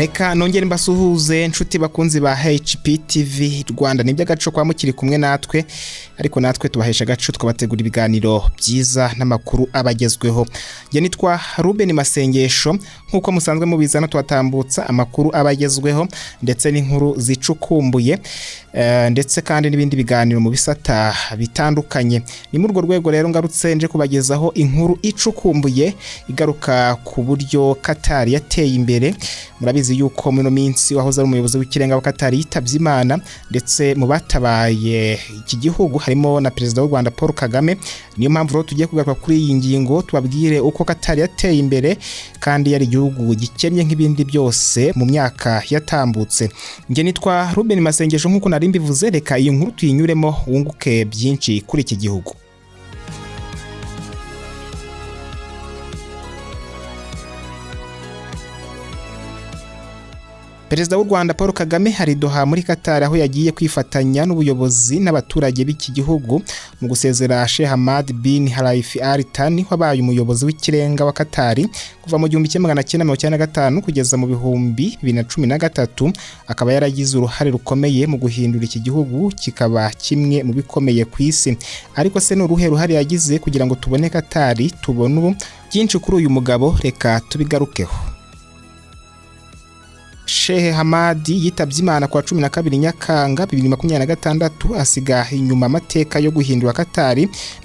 Reka nongere mbasuhuze nshuti bakunzi ba HPTV Rwanda, nibyo agaco kwa mukiri kumwe natwe, ariko natwe tubahesha agaco twabategura ibiganiro byiza n'amakuru abagezweho. Je nitwa Ruben Masengesho, nkuko musanzwe mubizana twatambutsa amakuru abagezweho ndetse n'inkuru zicukumbuye, ndetse kandi n'ibindi biganiro mu bisata bitandukanye. Ni muri urwo rwego rero ngarutse nje kubagezaho inkuru icukumbuye igaruka ku buryo Qatar yateye imbere. Murabizi yuko muri minsi wahoze ari umuyobozi w'ikirenga wa Qatar yitavye Imana, ndetse mu batabaye iki gihugu harimo na Perezida w'u Rwanda Paul Kagame. Niyo mpamvu rero tugiye kugaruka kuri iyi ngingo tubabwire uko Qatar yateye imbere kandi yari igihugu gikennye nk'ibindi byose mu myaka yatambutse. Nge nitwa Ruben Masengesho, nkuko nari mbivuze, reka iyi nkuru tuyinyuremo wunguke byinshi kuri iki gihugu. Perezida w'u Rwanda Paul Kagame hari Doha muri Qatar, aho yagiye kwifatanya n'ubuyobozi n'abaturage b'iki gihugu mu gusezera Sheikh Hamad bin Khalifa Al Thani wabaye umuyobozi w'ikirenga wa Qatar kuva mu 1995 kugeza mu 2013. Akaba yaragize uruhare rukomeye mu guhindura iki gihugu kikaba kimwe mu bikomeye ku isi. Ariko se n'uruhe ruhare yagize kugira ngo tubone Qatar tubone ubu byinshi kuri uyu mugabo? Reka tubigarukeho. Sheikh Hamad yitavye Imana kwa 12 Nyakanga 2026, asiga inyuma amateka yo guhindura Qatar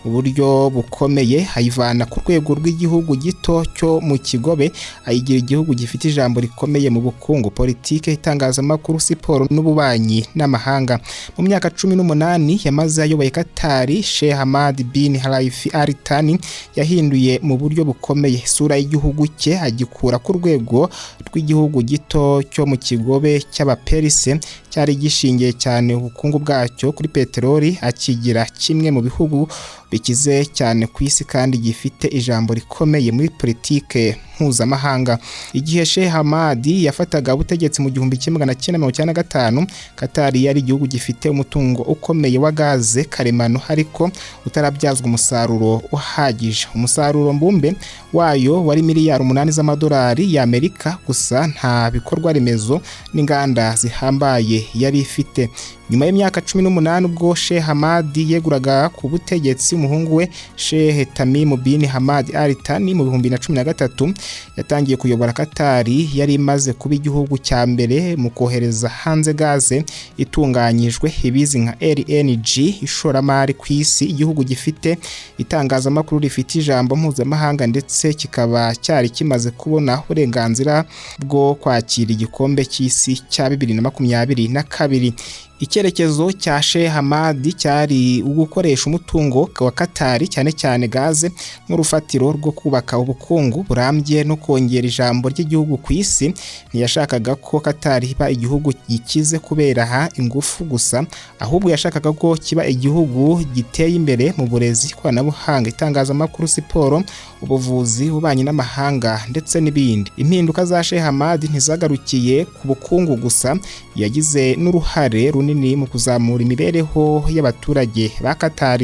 mu buryo bukomeye, hayivana ku rwego rw'igihugu gito cyo mu kigobe ayigira igihugu gifite ijambo rikomeye mu bukungu, politike, itangazamakuru, siporo n'ububanyi n'amahanga. Mu myaka 18 yamaze ayoboye Qatar, Sheikh Hamad bin Khalifa Al Thani yahinduye mu buryo bukomeye isura y'igihugu cye, agikura ku rwego rw'igihugu gito cyo mu kigobe cy'abaperise cyari gishingiye cyane ubukungu bwacyo kuri peteroli, akigira kimwe mu bihugu bikize cyane ku isi kandi gifite ijambo rikomeye muri politike mpuzamahanga. Igihe Sheikh Hamad yafataga ubutegetsi mu 1995, Qatar yari igihugu gifite umutungo ukomeye wa gaze karemano ariko utarabyazwa umusaruro uhagije. Umusaruro mbumbe wayo wari miliyari 8 z'amadolari y'Amerika, gusa nta bikorwa remezo n'inganda zihambaye yari ifite. Nyuma y'imyaka 18 ubwo Sheikh Hamad yeguraga ku butegetsi, umuhungu we Sheikh Tamim bin Hamad Al Thani mu 2013 yatangiye kuyobora Qatar, yari imaze kuba igihugu cya mbere mu kohereza hanze gaze itunganyijwe ibizi nka LNG, ishoramari ku isi, igihugu gifite itangazamakuru rifite ijambo mpuzamahanga, ndetse kikaba cyari kimaze kubona uburenganzira bwo kwakira igikombe cy'isi cya 2022. Icyerekezo cya Sheikh Hamad cyari ugukoresha umutungo wa Qatar cyane cyane gaze nk'urufatiro rwo kubaka ubukungu burambye no kongera ijambo ry'igihugu ku isi. Ntiyashakaga ko Qatar iba igihugu gikize kubera ingufu gusa, ahubwo yashakaga ko kiba igihugu giteye imbere mu burezi, ikoranabuhanga, itangazamakuru, siporo, ubuvuzi, ububanyi n'amahanga ndetse n'ibindi. Impinduka za Sheikh Hamad ntizagarukiye ku bukungu gusa, yagize n'uruhare runini mu kuzamura imibereho y'abaturage ba Qatar.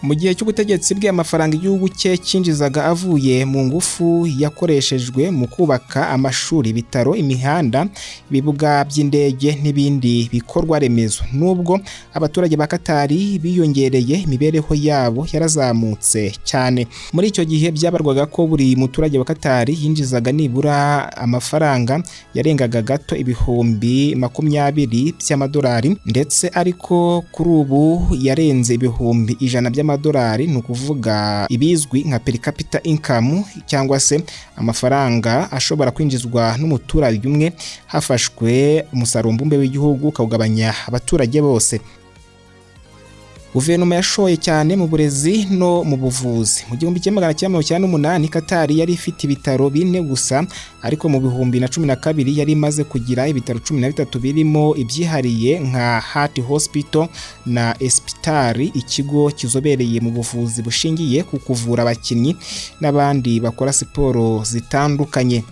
Mu gihe cy'ubutegetsi bwe amafaranga igihugu cye cyinjizaga avuye mu ngufu yakoreshejwe mu kubaka amashuri, ibitaro, imihanda, ibibuga by'indege n'ibindi bikorwa remezo. Nubwo abaturage ba Qatar biyongereye, imibereho yabo yarazamutse cyane. Muri icyo gihe byabarwaga ko buri muturage wa Qatar yinjizaga nibura amafaranga yarengaga gato ibihumbi 20 by'amadolari, ndetse ariko kuri ubu yarenze ibihumbi 100 by'amadolari, ni ukuvuga ibizwi nka per capita income, cyangwa se amafaranga ashobora kwinjizwa n'umuturage umwe hafashwe umusaruro mbumbe w'igihugu ukawugabanya abaturage bose. Guverinoma yashoye cyane mu burezi no mu buvuzi. Mu 1998 Qatar yari ifite ibitaro 4 gusa, ariko mu 2012 yari imaze kugira ibitaro 13 birimo ibyihariye nka Heart Hospital na Hospital, ikigo kizobereye mu buvuzi bushingiye ku kuvura abakinnyi n'abandi bakora siporo zitandukanye.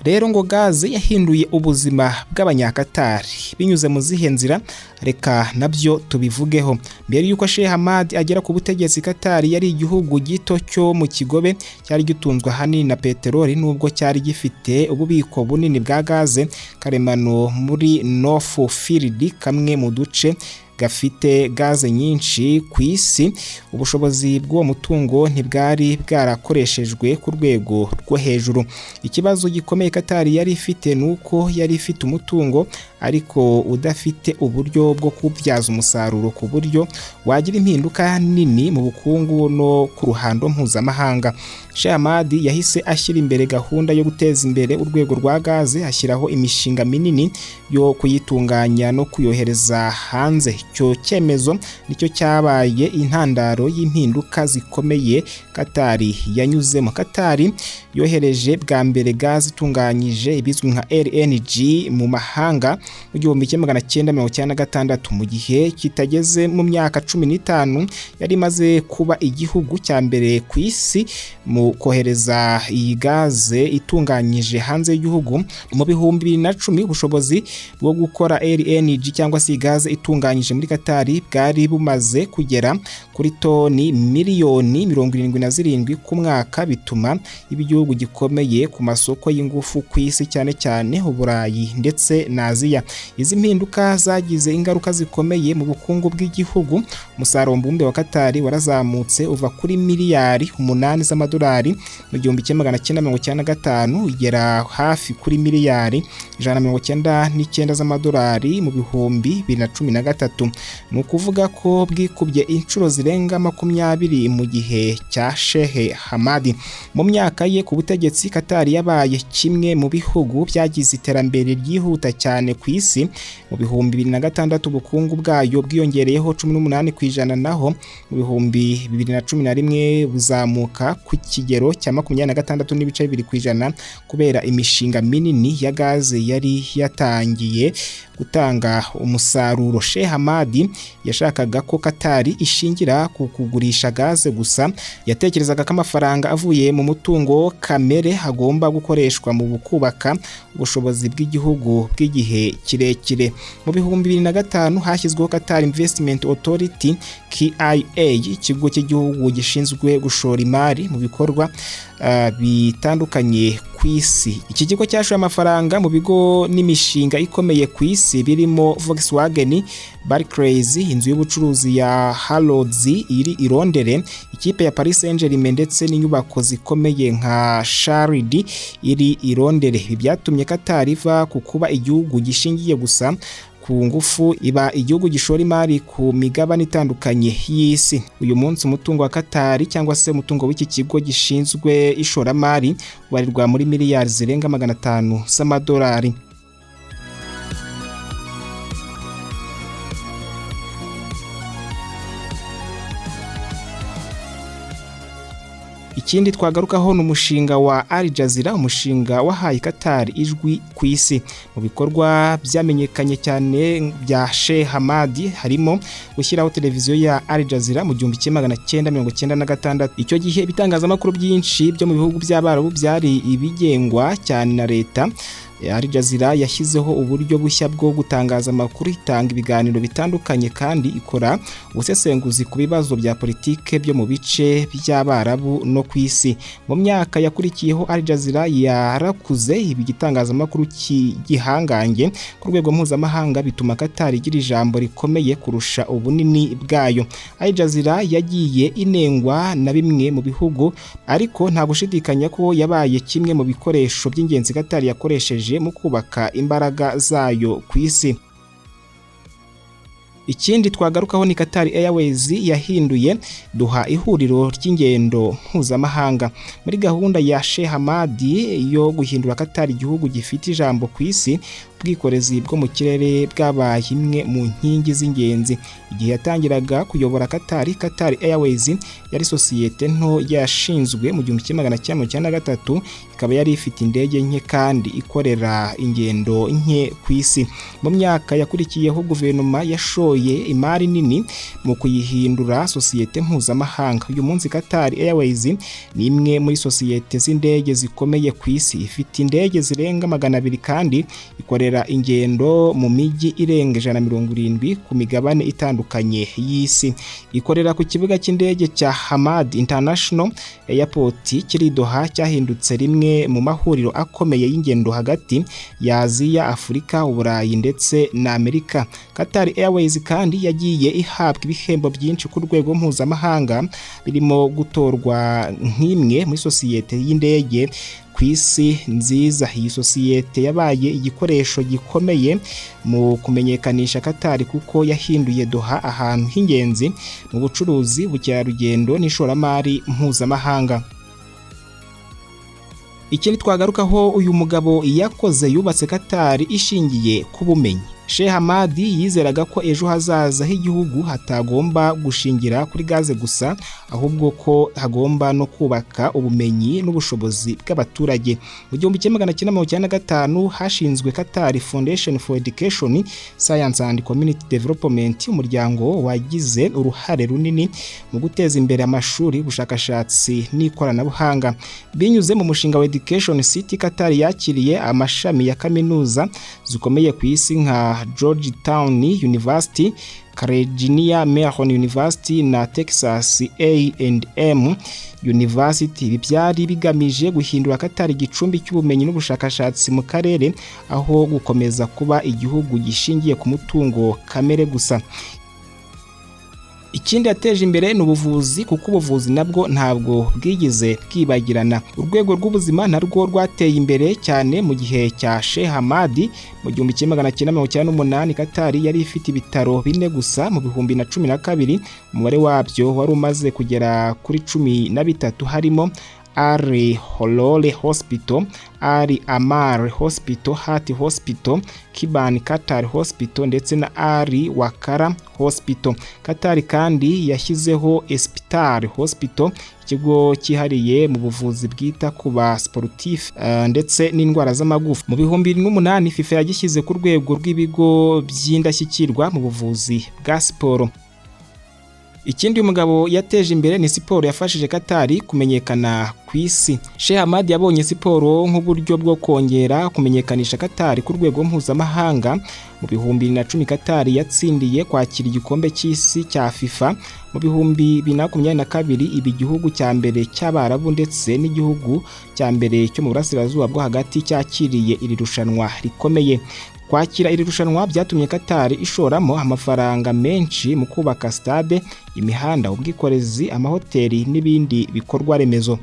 rero ngo gaze yahinduye ubuzima bw'abanyakatari binyuze mu zihe nzira, reka nabyo tubivugeho. Mbere yuko Sheikh Hamad agera ku butegetsi, Katari yari igihugu gito cyo mu Kigobe cyari gitunzwe ahanini na peteroli, nubwo cyari gifite ububiko bunini bwa gaze karemano muri North Field, kamwe mu duce gafite gaze nyinshi ku isi. Ubushobozi bw'uwo mutungo ntibwari bwarakoreshejwe ku rwego rwo hejuru. Ikibazo gikomeye Katari yari ifite nuko yari ifite umutungo ariko udafite uburyo bwo kubyaza umusaruro ku buryo wagira impinduka nini mu bukungu no ku ruhando mpuzamahanga. Sheikh Hamad yahise ashyira imbere gahunda yo guteza imbere urwego rwa gaze, ashyiraho imishinga minini yo kuyitunganya no kuyohereza hanze. Icyo cyemezo nicyo cyabaye intandaro y'impinduka zikomeye Katari yanyuzemo. Katari yohereje bwa mbere gaze itunganyije ibizwi nka LNG mu mahanga mu 1996, mu gihe kitageze mu myaka 15 yari imaze kuba igihugu cya mbere ku isi mu kohereza iyi gaze itunganyije hanze y'igihugu. Mu 2010 ubushobozi bwo gukora LNG cyangwa se gaze itunganyije muri Katari bwari bumaze kugera kuri toni miliyoni 77 ku mwaka, bituma igihugu gikomeye ku masoko y'ingufu ku isi, cyane cyane Uburayi ndetse na Aziya. Izi mpinduka zagize ingaruka zikomeye mu bukungu bw'igihugu. Umusaruro mbumbe wa Katari warazamutse uva kuri miliyari 8 z'amadolari mu 1995 ugera hafi kuri miliyari 199 z'amadolari mu 2013. Ni ukuvuga ko bwikubye inshuro zirenga 20 mu gihe cya Sheikh Hamad. Mu myaka ye ku butegetsi, Katari yabaye kimwe mu bihugu byagize iterambere ryihuta cyane ku isi. Mu 2006 ubukungu bwayo bwiyongereyeho 18%, naho mu 2011 buzamuka ku kigero cya 26.2% kubera imishinga minini ya gaze yari yatangiye gutanga umusaruro. Sheikh Hamad yashakaga ko Katari ishingira ku kugurisha gaze gusa. Yatekerezaga ko amafaranga avuye mu mutungo kamere agomba gukoreshwa mu kubaka ubushobozi bw'igihugu bw'igihe kirekire. Mu 2005 hashyizweho Qatar Investment Authority KIA, ikigo cy'igihugu gishinzwe gushora imari mu bikorwa bitandukanye ku isi. Iki kigo cyashoye amafaranga mu bigo n'imishinga ikomeye ku isi birimo Volkswagen, Barclays, inzu y'ubucuruzi ya Harrods iri i Londres, ikipe ya Paris Saint-Germain ndetse n'inyubako zikomeye nka Sharidi iri i Londres. Ibi byatumye Qatar iva ku kuba igihugu gishingiye gusa ku ngufu iba igihugu gishora imari ku migabane itandukanye y'isi. Uyu munsi umutungo wa Qatar cyangwa se umutungo w'iki kigo gishinzwe ishoramari warirwa muri miliyari zirenga 500 z'amadolari. Ikindi twagarukaho n'umushinga wa Al Jazeera, umushinga wahaye Qatar ijwi ku isi. Mu bikorwa byamenyekanye cyane bya Sheikh Hamad harimo gushyiraho televiziyo ya Al Jazeera mu 1996. Icyo gihe ibitangazamakuru byinshi byo mu bihugu by'Abarabu byari ibigengwa cyane na leta. Al Jazeera yashyizeho uburyo bushya bwo gutangaza amakuru, itanga ibiganiro bitandukanye kandi ikora ubusesenguzi ku bibazo bya politike byo mu bice by'Abarabu no ku isi. Mu myaka yakurikiyeho Al Jazeera yarakuze ibi gitangazamakuru cy'igihangange ku rwego mpuzamahanga, bituma Qatar igira ijambo rikomeye kurusha ubunini bwayo. Al Jazeera yagiye inengwa na bimwe mu bihugu, ariko nta gushidikanya ko yabaye kimwe mu bikoresho by'ingenzi Qatar yakoresheje mu kubaka imbaraga zayo ku isi. Ikindi twagarukaho ni Qatar Airways yahinduye duha ihuriro ry'ingendo mpuzamahanga. Muri gahunda ya Sheikh Hamad yo guhindura Qatar igihugu gifite ijambo ku isi, ubwikorezi bwo mu kirere bwabaye imwe mu nkingi z'ingenzi. Igihe yatangiraga kuyobora Qatar Airways yari sosiyete nto yashinzwe mu 1993, ikaba yari ifite indege nke kandi ikorera ingendo nke ku isi. Mu myaka yakurikiyeho guverinoma yashoye imari nini mu kuyihindura sosiyete mpuzamahanga. Uyu munsi Qatar Airways ni imwe muri sosiyete z'indege zikomeye ku isi, ifite indege zirenga 200 kandi ikorera ingendo mu mijyi irenga 170 ku migabane itandukanye y'isi. Ikorera ku kibuga cy'indege cya Hamad International Airport kiri Doha, cyahindutse rimwe mu mahuriro akomeye y'ingendo hagati ya Aziya, Afurika, Uburayi ndetse na Amerika. Qatar Airways kandi yagiye ihabwa ibihembo byinshi ku rwego mpuzamahanga, birimo gutorwa nk'imwe muri sosiyete y'indege ku isi nziza. Iyi sosiyete yabaye igikoresho gikomeye mu kumenyekanisha Qatar kuko yahinduye Doha ahantu h'ingenzi mu bucuruzi, ubukerarugendo n'ishoramari mpuzamahanga. Ikindi twagarukaho, uyu mugabo yakoze yubatse Qatar ishingiye ku bumenyi. Sheikh Hamad yizeraga ko ejo hazaza h'igihugu hatagomba gushingira kuri gaze gusa, ahubwo ko hagomba no kubaka ubumenyi n'ubushobozi bw'abaturage. Mu 1995 hashinzwe Qatar Foundation for Education, Science and Community Development, umuryango wagize uruhare runini mu guteza imbere amashuri, ubushakashatsi n'ikoranabuhanga. Binyuze mu mushinga wa Education City, Qatar yakiriye amashami ya kaminuza zikomeye ku isi nka Georgetown University, Carnegie Mellon University na Texas A&M University. Ibi byari bigamije guhindura Qatar igicumbi cy'ubumenyi n'ubushakashatsi mu karere, aho gukomeza kuba igihugu gishingiye ku mutungo kamere gusa. Ikindi yateje imbere ni ubuvuzi, kuko ubuvuzi nabwo ntabwo bwigeze bwibagirana. Urwego rw'ubuzima narwo rwateye imbere cyane mu gihe cya Sheikh Hamad. Mu 1998 Qatar yari ifite ibitaro 4 gusa. Mu 2012 umubare wabyo wari umaze kugera kuri 13, harimo Al Holol Hospital, Al Amar Hospital, Heart Hospital, Kiban Qatar Hospital ndetse na Al Wakara Hospital. Qatar kandi yashyizeho Hospital Hospital, ikigo cyihariye mu buvuzi bwita ku ba sportif ndetse n'indwara z'amagufa. Mu 2008 FIFA yagishyize ku rwego rw'ibigo by'indashyikirwa mu buvuzi bwa siporo. Ikindi umugabo yateje imbere ni siporo yafashije Qatar kumenyekana ku isi. Sheikh Hamad yabonye siporo nk'uburyo bwo kongera kumenyekanisha Qatar ku rwego mpuzamahanga. Mu 2010 Qatar yatsindiye kwakira igikombe cy'isi cya FIFA. Mu 2022 ibi gihugu cya mbere cy'Abarabu ndetse n'igihugu cya mbere cyo mu burasirazuba bwo hagati cyakiriye iri rushanwa rikomeye. Kwakira iri rushanwa byatumye Qatar ishoramo amafaranga menshi mu kubaka stade, imihanda, ubwikorezi, amahoteli n'ibindi bikorwa remezo.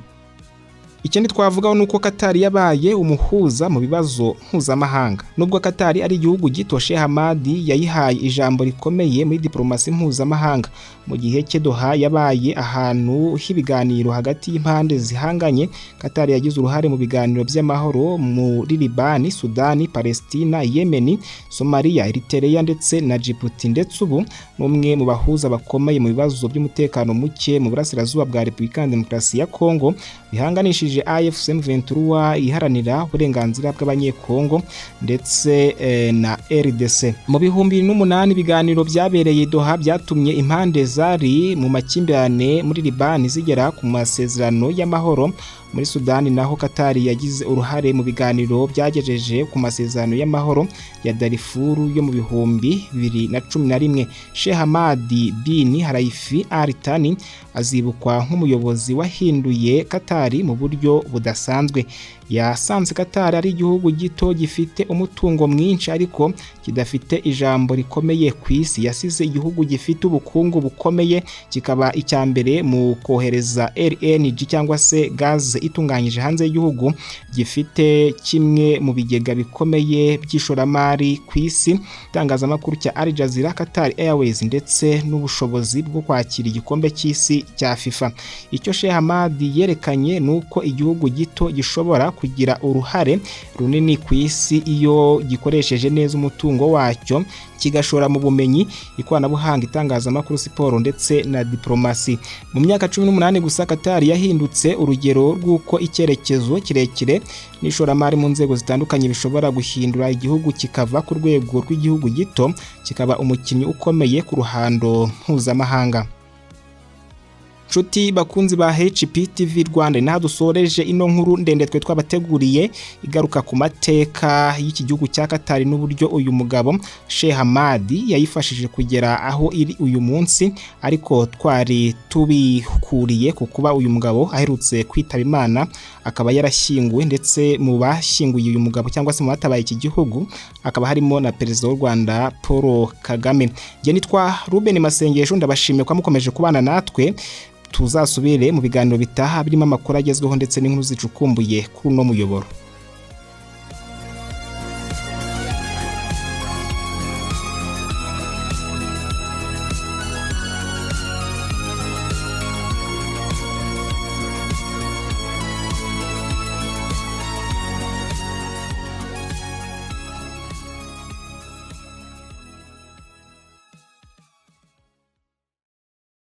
Ikindi twavugaho nuko Qatar yabaye umuhuza mu bibazo mpuzamahanga. Nubwo Qatar ari igihugu gito, Sheikh Hamad yayihaye ijambo rikomeye muri diplomasi mpuzamahanga. Mu gihe cye Doha yabaye ahantu h'ibiganiro hagati y'impande zihanganye. Qatar yagize uruhare mu biganiro by'amahoro muri Libani, Sudani, Palestina, Yemen, Somalia, Eritrea ndetse na Djibouti, ndetse ubu n'umwe mu bahuza bakomeye mu bibazo by'umutekano muke mu burasirazuba bwa Repubulika ya Demokarasi ya Kongo, bihanganishije AFC M23 iharanira uburenganzira bw'abanyekongo ndetse na RDC. Mu 2008 ibiganiro byabereye Doha byatumye impande zari mu makimbirane muri Libani zigera ku masezerano y'amahoro. Muri Sudani naho Qatar yagize uruhare mu biganiro byagejeje ku masezerano y'amahoro ya Darfur yo mu 2011. Sheikh Hamad bin Khalifa Al Thani azibukwa nk'umuyobozi wahinduye Qatar mu buryo budasanzwe. Yasanze Qatar ari igihugu gito gifite umutungo mwinshi ariko kidafite ijambo rikomeye ku isi. Yasize igihugu gifite ubukungu bukomeye, kikaba icya mbere mu kohereza LNG cyangwa se gaz itunganyije hanze y'igihugu gifite kimwe mu bigega bikomeye by'ishoramari ku isi, itangazamakuru cya Al Jazeera, Qatar Airways ndetse n'ubushobozi bwo kwakira igikombe cy'isi cya FIFA. Icyo Sheikh Hamad yerekanye nuko igihugu gito gishobora kugira uruhare runini ku isi iyo gikoresheje neza umutungo wacyo, kigashora mu bumenyi, ikoranabuhanga, itangazamakuru, siporo ndetse na diplomasi. Mu myaka 18 gusa Qatar yahindutse urugero rw'uko icyerekezo kirekire n'ishoramari mu nzego zitandukanye bishobora guhindura igihugu kikava ku rwego rw'igihugu gito kikaba umukinnyi ukomeye ku ruhando mpuzamahanga. Nshuti bakunzi ba HPTV Rwanda, naho dusoreje ino nkuru ndende twe twabateguriye igaruka ku mateka y'iki gihugu cya Qatar n'uburyo uyu mugabo Sheikh Hamad yayifashije kugera aho iri uyu munsi, ariko twari tubikuriye ku kuba uyu mugabo aherutse kwitaba Imana, akaba yarashyinguwe, ndetse mu bashyinguye uyu mugabo cyangwa se mu batabaye iki gihugu akaba harimo na perezida w'u Rwanda Paul Kagame. Nge nitwa Ruben Masengesho, ndabashimiye kwa mukomeje kubana natwe. Tuzasubire mu biganiro bitaha birimo amakuru agezweho ndetse n'inkuru zicukumbuye kuri uno muyoboro.